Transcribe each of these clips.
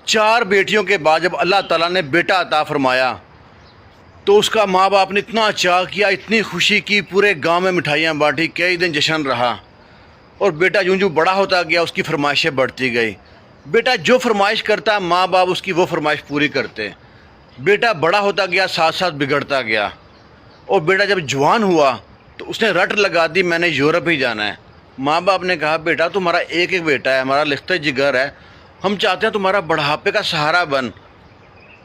4 بیٹیوں کے بعد جب اللہ تعالیٰ نے بیٹا عطا فرمایا تو اس کا ماں باپ نے اتنا چاہ کیا، اتنی خوشی کی، پورے گاؤں میں مٹھائیاں بانٹی، کئی دن جشن رہا۔ اور بیٹا جوں جوں بڑا ہوتا گیا اس کی فرمائشیں بڑھتی گئی۔ بیٹا جو فرمائش کرتا ماں باپ اس کی وہ فرمائش پوری کرتے۔ بیٹا بڑا ہوتا گیا، ساتھ ساتھ بگڑتا گیا۔ اور بیٹا جب جوان ہوا تو اس نے رٹ لگا دی میں نے یورپ ہی جانا ہے۔ ماں باپ نے کہا بیٹا تمہارا ایک بیٹا ہے، ہمارا لخت جگر ہے، ہم چاہتے ہیں تمہارا بڑھاپے کا سہارا بن۔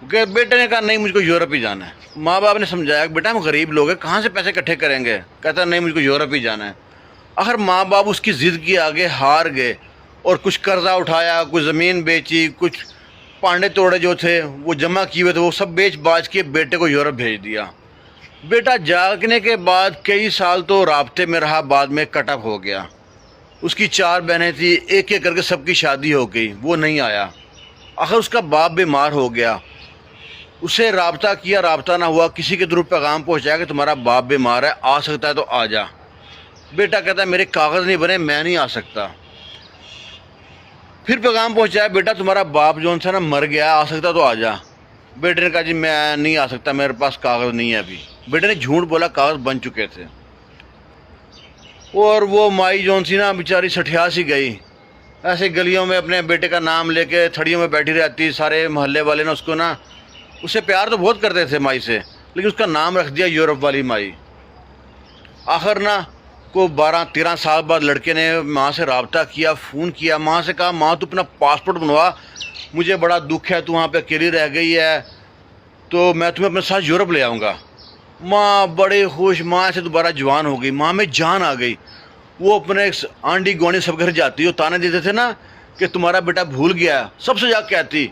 کہ بیٹے نے کہا نہیں مجھ کو یورپ ہی جانا ہے۔ ماں باپ نے سمجھایا کہ بیٹا ہم غریب لوگ ہیں، کہاں سے پیسے اکٹھے کریں گے؟ کہتا نہیں مجھ کو یورپ ہی جانا ہے۔ آخر ماں باپ اس کی ضد کی آگے ہار گئے اور کچھ قرضہ اٹھایا، کچھ زمین بیچی، کچھ پانڈے توڑے جو تھے وہ جمع کیے ہوئے تھے وہ سب بیچ باچ کے بیٹے کو یورپ بھیج دیا۔ بیٹا جاگنے کے بعد کئی سال تو رابطے میں رہا، بعد میں کٹ اپ ہو گیا۔ اس کی 4 بہنیں تھیں، ایک ایک کر کے سب کی شادی ہو گئی، وہ نہیں آیا۔ آخر اس کا باپ بیمار ہو گیا، اسے رابطہ کیا، رابطہ نہ ہوا، کسی کے تھرو پیغام پہنچایا کہ تمہارا باپ بیمار ہے، آ سکتا ہے تو آ جا۔ بیٹا کہتا ہے میرے کاغذ نہیں بنے، میں نہیں آ سکتا۔ پھر پیغام پہنچایا بیٹا تمہارا باپ جو نا مر گیا، آ سکتا تو آ جا۔ بیٹے نے کہا جی میں نہیں آ سکتا، میرے پاس کاغذ نہیں ہے ابھی۔ بیٹے نے جھوٹ بولا، کاغذ بن چکے تھے۔ اور وہ مائی جون سی نا بیچاری سٹھیا سی گئی، ایسے گلیوں میں اپنے بیٹے کا نام لے کے تھڑیوں میں بیٹھی رہتی۔ سارے محلے والے نے اس کو نا، اس سے پیار تو بہت کرتے تھے مائی سے، لیکن اس کا نام رکھ دیا یورپ والی مائی۔ آخر نا کو 12-13 سال بعد لڑکے نے ماں سے رابطہ کیا، فون کیا، ماں سے کہا ماں تو اپنا پاسپورٹ بنوا، مجھے بڑا دکھ ہے، تو وہاں پہ اکیلی رہ گئی ہے تو میں تمہیں اپنے ساتھ یورپ لے آؤں گا۔ ماں بڑے خوش، ماں سے دوبارہ جوان ہو گئی، ماں میں جان آ گئی۔ وہ اپنے آنڈی گوانی سب گھر جاتی، وہ تانے دیتے تھے نا کہ تمہارا بیٹا بھول گیا، سب سے جا کہتی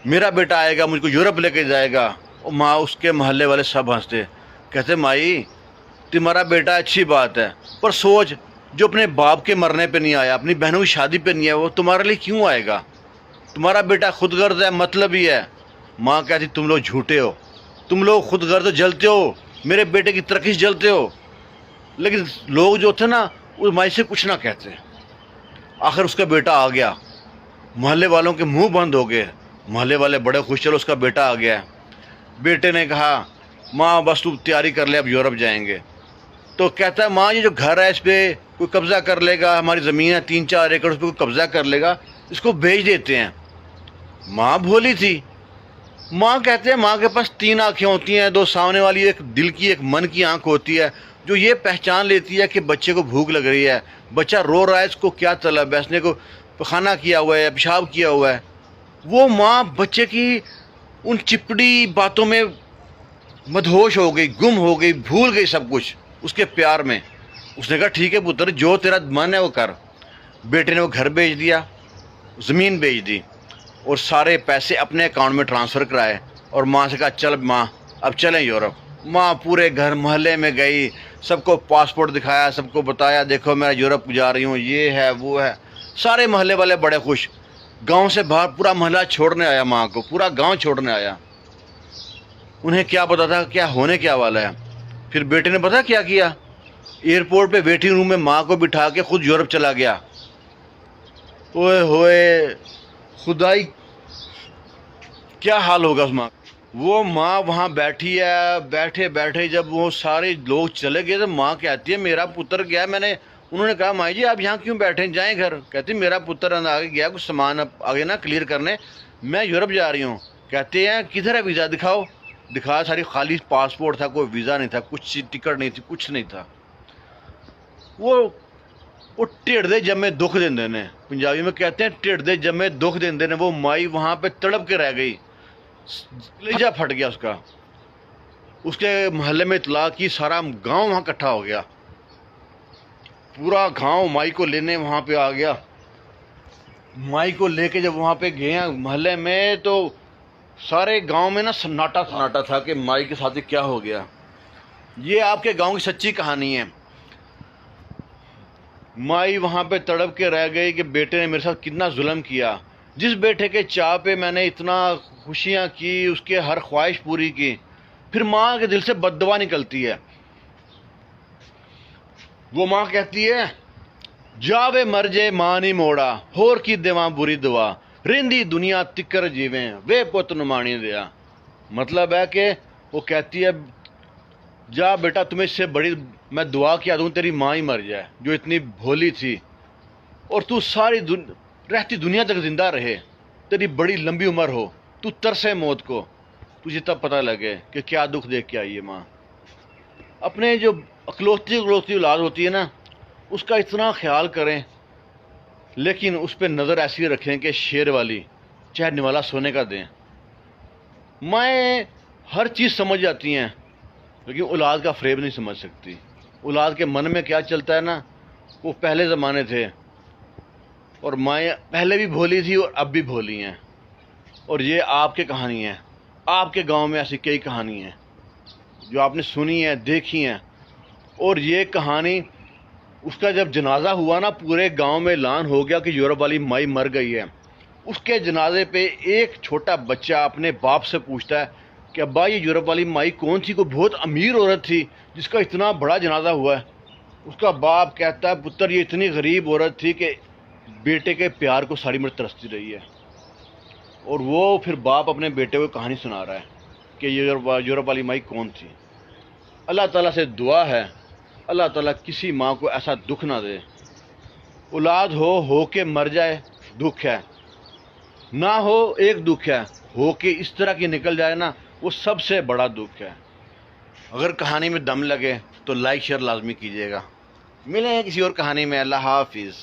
میرا بیٹا آئے گا، مجھ کو یورپ لے کے جائے گا۔ اور ماں اس کے محلے والے سب ہنستے، کہتے مائی تمہارا بیٹا اچھی بات ہے، پر سوچ جو اپنے باپ کے مرنے پہ نہیں آیا، اپنی بہنوں کی شادی پہ نہیں ہے، وہ تمہارے لیے کیوں آئے گا؟ تمہارا بیٹا خود غرض ہے، مطلب ہی ہے۔ ماں کہتی تم لوگ جھوٹے ہو، تم لوگ خود غرض جلتے ہو، میرے بیٹے کی ترقی سے جلتے ہو۔ لیکن لوگ جو تھے نا وہ مائی سے کچھ نہ کہتے۔ آخر اس کا بیٹا آ گیا، محلے والوں کے منہ بند ہو گئے، محلے والے بڑے خوش، چلو اس کا بیٹا آ گیا ہے۔ بیٹے نے کہا ماں بس تو تیاری کر لے، اب یورپ جائیں گے۔ تو کہتا ہے ماں یہ جو گھر ہے اس پہ کوئی قبضہ کر لے گا، ہماری زمین ہے 3-4 ایکڑ، اس پہ کوئی قبضہ کر لے گا، اس کو بھیج دیتے ہیں۔ ماں بھولی تھی، ماں کہتے ہیں ماں کے پاس 3 آنکھیں ہوتی ہیں، 2 سامنے والی، ایک دل کی ایک من کی آنکھ ہوتی ہے جو یہ پہچان لیتی ہے کہ بچے کو بھوک لگ رہی ہے، بچہ رو رہا ہے، اس کو کیا طلب ہے، اس نے کو پخانہ کیا ہوا ہے، پیشاب کیا ہوا ہے۔ وہ ماں بچے کی ان چپڑی باتوں میں مدہوش ہو گئی، گم ہو گئی، بھول گئی سب کچھ اس کے پیار میں۔ اس نے کہا ٹھیک ہے پتر، جو تیرا من ہے وہ کر۔ بیٹے نے وہ گھر بھیج دیا، زمین بھیج دی، اور سارے پیسے اپنے اکاؤنٹ میں ٹرانسفر کرائے، اور ماں سے کہا چل ماں اب چلیں یورپ۔ ماں پورے گھر محلے میں گئی، سب کو پاسپورٹ دکھایا، سب کو بتایا دیکھو میں یورپ جا رہی ہوں، یہ ہے وہ ہے۔ سارے محلے والے بڑے خوش، گاؤں سے باہر پورا محلہ چھوڑنے آیا ماں کو، پورا گاؤں چھوڑنے آیا۔ انہیں کیا پتا تھا کیا ہونے کیا والا ہے۔ پھر بیٹے نے پتا کیا کیا، ایئرپورٹ پہ ویٹنگ روم میں ماں کو بٹھا کے خود یورپ چلا گیا۔ اوئے ہوئے خدائی کیا حال ہوگا اس ماں کا۔ وہ ماں وہاں بیٹھی ہے، بیٹھے بیٹھے جب وہ سارے لوگ چلے گئے تو ماں کہتی ہے میرا پتر گیا، انہوں نے کہا مائی جی آپ یہاں کیوں بیٹھے، جائیں گھر۔ کہتی میرا پتر آگے گیا کچھ سامان آگے نا کلیئر کرنے، میں یورپ جا رہی ہوں۔ کہتے ہیں کدھر ہے ویزا دکھاؤ، دکھا، ساری خالی پاسپورٹ تھا، کوئی ویزا نہیں تھا، کچھ ٹکٹ نہیں تھی، کچھ نہیں تھا۔ وہ ٹھڑ دے جمے دکھ دیندے نے، پنجابی میں کہتے ہیں ٹھڑ دے جمے دکھ دیندے نے۔ وہ مائی وہاں پہ تڑپ کے رہ گئی، کلیجہ پھٹ گیا اس کا۔ اس کے محلے میں اطلاع کی، سارا گاؤں وہاں اکٹھا ہو گیا، پورا گاؤں مائی کو لینے وہاں پہ آ گیا۔ مائی کو لے کے جب وہاں پہ گئے ہیں محلے میں تو سارے گاؤں میں نا سناٹا سناٹا تھا کہ مائی کے ساتھ کیا ہو گیا۔ یہ آپ کے گاؤں کی سچی کہانی ہے۔ مائی وہاں پہ تڑپ کے رہ گئی کہ بیٹے نے میرے ساتھ کتنا ظلم کیا، جس بیٹے کے چاہ پہ میں نے اتنا خوشیاں کی، اس کے ہر خواہش پوری کی، پھر ماں کے دل سے بد دعا نکلتی ہے۔ وہ ماں کہتی ہے جاوے مر جے ماں نہیں موڑا، ہور کی دیواں بری دعا، رندی دنیا تکر جیویں وے پت نمانی دیا. مطلب ہے کہ وہ کہتی ہے جا بیٹا تمہیں اس سے بڑی میں دعا کیا دوں تیری ماں ہی مر جائے جو اتنی بھولی تھی اور تو ساری رہتی دنیا تک زندہ رہے, تیری بڑی لمبی عمر ہو, تو ترسے موت کو, تجھے تب پتہ لگے کہ کیا دکھ دیکھ کے آئی ہے ماں. اپنے جو اکلوتی اولاد ہوتی ہے نا اس کا اتنا خیال کریں, لیکن اس پہ نظر ایسی رکھیں کہ شیر والی چاہے نوالا سونے کا دیں. مائیں ہر چیز سمجھ جاتی ہیں لیکن اولاد کا فریب نہیں سمجھ سکتی. اولاد کے من میں کیا چلتا ہے نا, وہ پہلے زمانے تھے اور مائیں پہلے بھی بھولی تھی اور اب بھی بھولی ہیں. اور یہ آپ کی کہانی ہے, آپ کے گاؤں میں ایسی کئی کہانی ہیں جو آپ نے سنی ہیں, دیکھی ہیں. اور یہ کہانی اس کا جب جنازہ ہوا نا پورے گاؤں میں اعلان ہو گیا کہ یورپ والی مائی مر گئی ہے. اس کے جنازے پہ ایک چھوٹا بچہ اپنے باپ سے پوچھتا ہے کہ ابا یہ یورپ والی مائی کون تھی؟ کوئی بہت امیر عورت تھی جس کا اتنا بڑا جنازہ ہوا ہے. اس کا باپ کہتا ہے پتر یہ اتنی غریب عورت تھی کہ بیٹے کے پیار کو ساری عمر ترستی رہی ہے. اور وہ پھر باپ اپنے بیٹے کو کہانی سنا رہا ہے کہ یورپ والی مائی کون تھی. اللہ تعالیٰ سے دعا ہے اللہ تعالیٰ کسی ماں کو ایسا دکھ نہ دے. اولاد ہو کے مر جائے دکھ ہے, نہ ہو ایک دکھ ہے, ہو کے اس طرح کی نکل جائے نا وہ سب سے بڑا دکھ ہے. اگر کہانی میں دم لگے تو لائک شیئر لازمی کیجیے گا. ملیں ہیں کسی اور کہانی میں. اللہ حافظ.